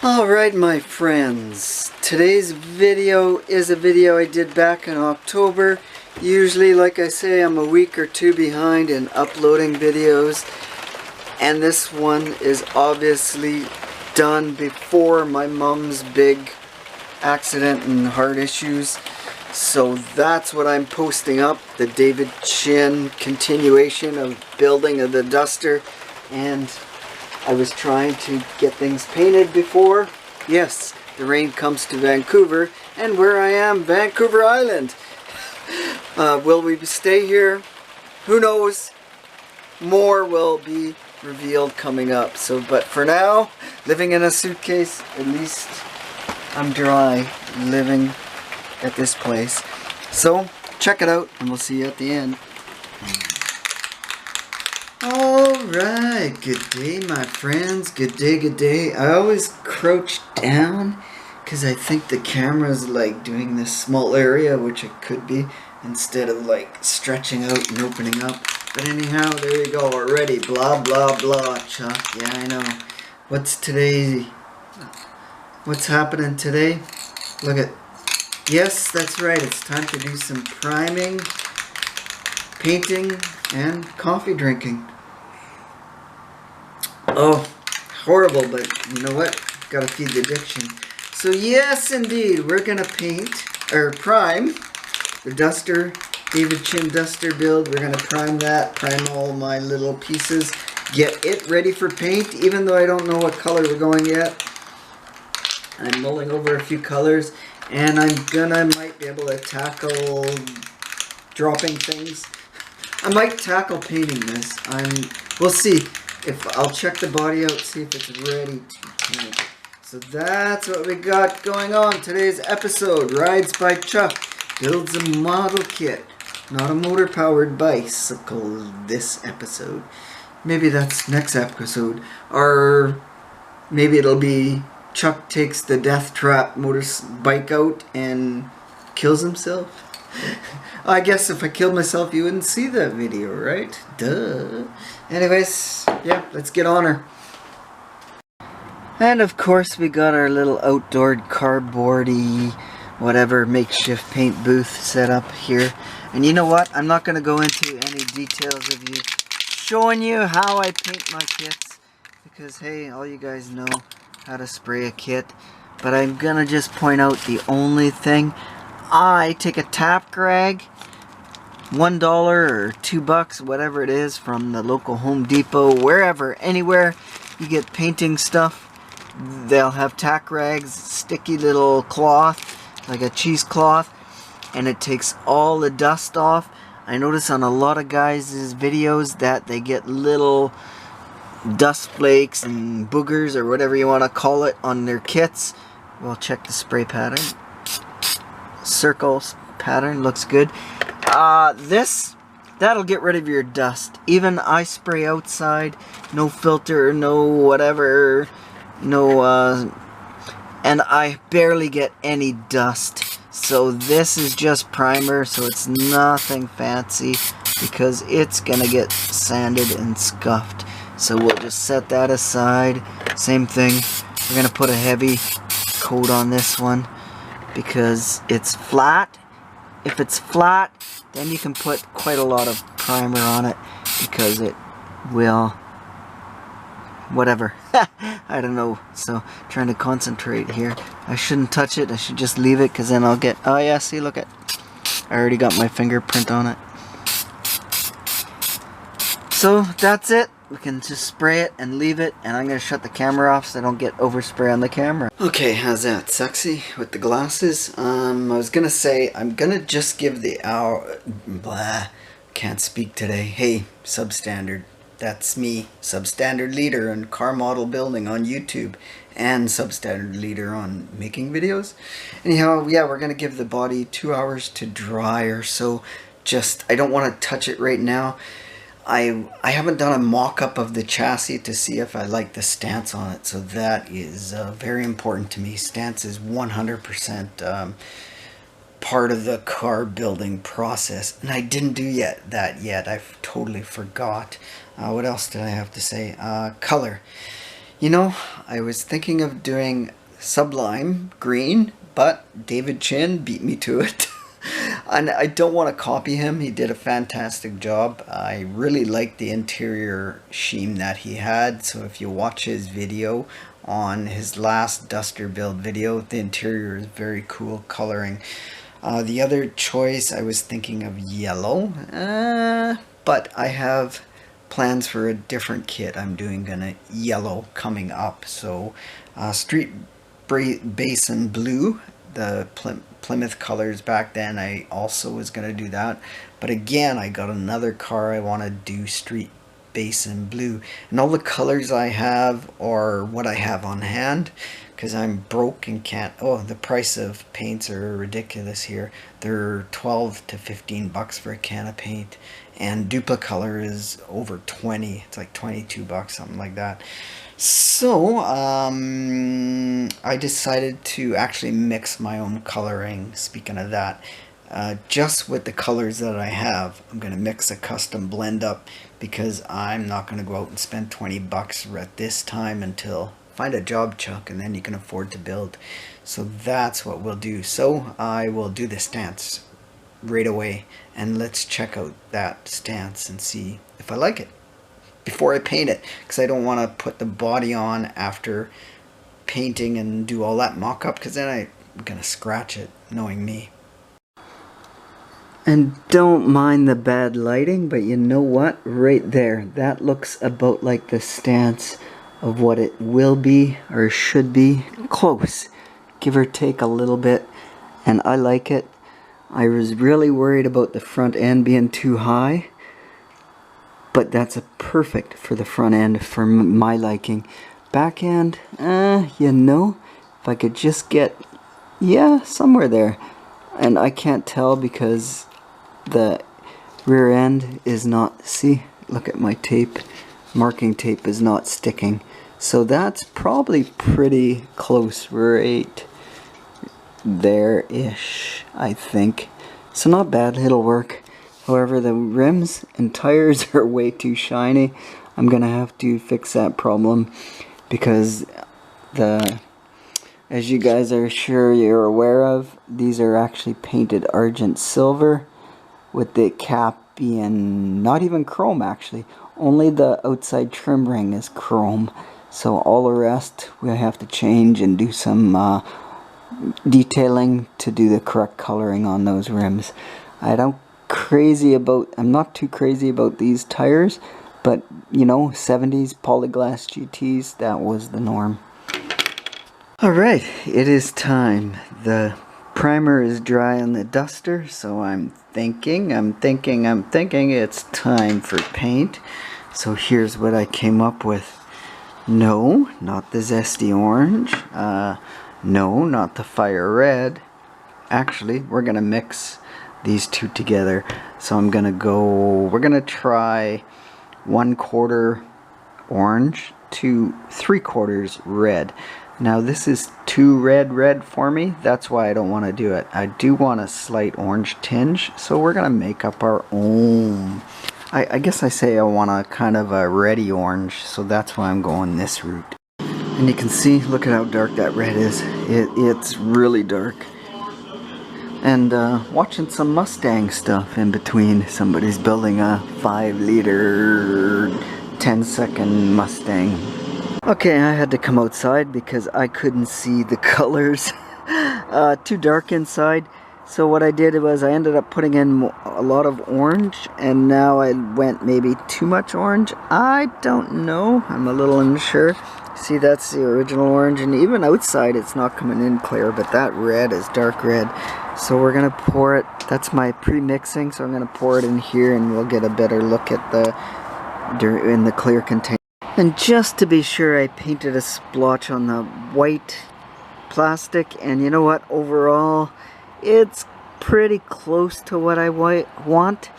Alright my friends, today's video is a video I did back in October. Usually, like I say, I'm a week or two behind in uploading videos, and this one is obviously done before my mom's big accident and heart issues. So that's what I'm posting up, the David Chin continuation of building of the Duster. And I was trying to get things painted before, yes, the rain comes to Vancouver, and where I am, Vancouver Island. Will we stay here? Who knows? More will be revealed coming up. So, but for now, living in a suitcase, at least I'm dry living at this place. So, check it out, and we'll see you at the end. Alright, good day my friends, good day, good day. I always crouch down because I think the camera's like doing this small area, which it could be, instead of like stretching out and opening up. But anyhow, there you go already, blah blah blah, Chuck. Yeah, I know. What's happening today? Look at, yes, that's right, it's time to do some priming, painting, and coffee drinking. Oh, horrible, but you know what? Gotta feed the addiction. So yes, indeed, we're gonna paint, or prime, the Duster, David Chin Duster build. We're gonna prime that, prime all my little pieces, get it ready for paint, even though I don't know what color we're going yet. I'm mulling over a few colors, and might be able to tackle dropping things. I might tackle painting this. We'll see. If I'll check the body out, see if it's ready to paint. So that's what we got going on today's episode. Rides by Chuck, builds a model kit, not a motor powered bicycle this episode. Maybe that's next episode, or maybe it'll be Chuck takes the death trap motorbike out and kills himself. I guess if I killed myself, you wouldn't see that video, right? Duh. Anyways, yeah, let's get on her. And of course, we got our little outdoor cardboardy, whatever, makeshift paint booth set up here. And you know what? I'm not going to go into any details of you showing you how I paint my kits, because hey, all you guys know how to spray a kit. But I'm going to just point out the only thing. I take a tap rag, $1 or $2, whatever it is, from the local Home Depot, wherever, anywhere you get painting stuff, they'll have tack rags, sticky little cloth, like a cheesecloth, and it takes all the dust off. I notice on a lot of guys' videos that they get little dust flakes and boogers, or whatever you want to call it, on their kits. Well, check the spray pattern. Circles pattern looks good. That'll get rid of your dust. Even I spray outside, no filter, no whatever, no and I barely get any dust. So this is just primer, so it's nothing fancy, because it's gonna get sanded and scuffed. So we'll just set that aside. Same thing, we're gonna put a heavy coat on this one because it's flat. If it's flat, then you can put quite a lot of primer on it, because it will, whatever. I don't know. So, trying to concentrate here. I shouldn't touch it. I should just leave it, because then I'll get, oh yeah, see, look at, I already got my fingerprint on it. So, that's it. We can just spray it and leave it, and I'm going to shut the camera off so I don't get overspray on the camera. Okay, how's that? Sexy with the glasses? I was going to say, I'm going to just give the hour... Blah. Can't speak today. Hey, Substandard. That's me. Substandard leader in car model building on YouTube, and Substandard leader on making videos. Anyhow, yeah, we're going to give the body 2 hours to dry or so. Just, I don't want to touch it right now. I haven't done a mock-up of the chassis to see if I like the stance on it, so that is very important to me. Stance is 100% part of the car building process, and I didn't do that yet. I totally forgot. What else did I have to say? Color. You know, I was thinking of doing Sublime Green, but David Chin beat me to it. And I don't want to copy him. He did a fantastic job. I really liked the interior sheen that he had. So if you watch his video on his last Duster build video, the interior is very cool coloring. The other choice, I was thinking of yellow, but I have plans for a different kit. I'm doing a yellow coming up. So street basin blue, the Plymouth colors back then, I also was going to do that. But again, I got another car I want to do street basin blue. And all the colors I have are what I have on hand, because I'm broke and can't. Oh, the price of paints are ridiculous here. They're 12 to 15 bucks for a can of paint, and Duplicolor is over 20. It's like 22 bucks, something like that. So I decided to actually mix my own coloring. Speaking of that, just with the colors that I have, I'm going to mix a custom blend up, because I'm not going to go out and spend 20 bucks at this time until find a job, Chuck, and then you can afford to build. So that's what we'll do. So I will do the stance right away, and let's check out that stance and see if I like it before I paint it, because I don't want to put the body on after painting and do all that mock-up, because then I'm going to scratch it, knowing me. And don't mind the bad lighting, but you know what? Right there, that looks about like the stance of what it will be or should be. Close, give or take a little bit, and I like it. I was really worried about the front end being too high, but that's a perfect for the front end for my liking. Back end, you know, if I could just get, yeah, somewhere there. And I can't tell because the rear end is not, see, look at my tape, marking tape is not sticking. So that's probably pretty close, right there-ish, I think. So not bad, it'll work. However, the rims and tires are way too shiny. I'm gonna have to fix that problem, because as you guys are sure you're aware of, these are actually painted argent silver, with the cap being not even chrome actually. Only the outside trim ring is chrome. So all the rest we'll have to change and do some detailing to do the correct coloring on those rims. I'm not too crazy about these tires, but you know, 70s polyglass GTs, that was the norm. Alright, it is time. The primer is dry on the Duster, so I'm thinking it's time for paint. So here's what I came up with. No, not the zesty orange. No, not the fire red. Actually, we're gonna mix these two together. So we're gonna try 1/4 orange to 3/4 red. Now this is too red for me. That's why I don't want to do it. I do want a slight orange tinge, so we're gonna make up our own. I guess I say I want a kind of a reddy orange, so that's why I'm going this route. And you can see, look at how dark that red is. It's really dark. And watching some Mustang stuff in between. Somebody's building a 5-liter 10-second Mustang. Okay, I had to come outside because I couldn't see the colors. Too dark inside. So what I did was I ended up putting in a lot of orange, and now I went maybe too much orange. I don't know. I'm a little unsure. See, that's the original orange, and even outside it's not coming in clear, but that red is dark red. So we're gonna pour it. That's my pre-mixing, so I'm gonna pour it in here, and we'll get a better look at in the clear container. And just to be sure, I painted a splotch on the white plastic, and you know what? Overall, it's pretty close to what I want.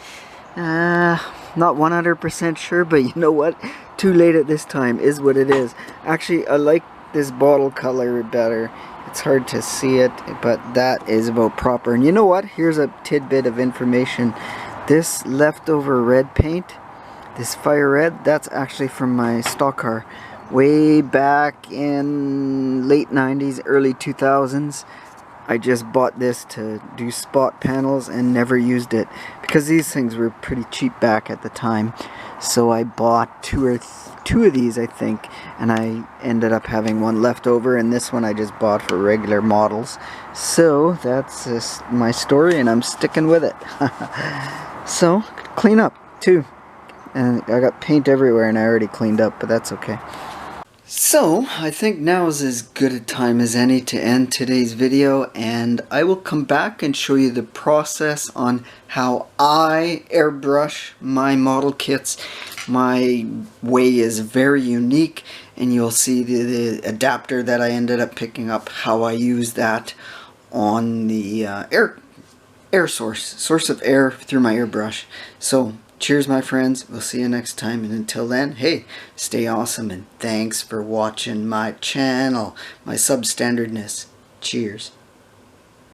Not 100% sure, but you know what? Too late at this time is what it is. Actually, I like this bottle color better. It's hard to see it, but that is about proper. And you know what? Here's a tidbit of information. This leftover red paint, this fire red, that's actually from my stock car. way back in late 90s, early 2000s. I just bought this to do spot panels and never used it because these things were pretty cheap back at the time. So I bought two of these, I think, and I ended up having one left over, and this one I just bought for regular models. So that's just my story, and I'm sticking with it. So clean up too, and I got paint everywhere, and I already cleaned up, but that's okay. So, I think now is as good a time as any to end today's video, and I will come back and show you the process on how I airbrush my model kits. My way is very unique, and you'll see the adapter that I ended up picking up, how I use that on the air source of air through my airbrush. So, cheers my friends, we'll see you next time, and until then, hey, stay awesome, and thanks for watching my channel, my substandardness. Cheers.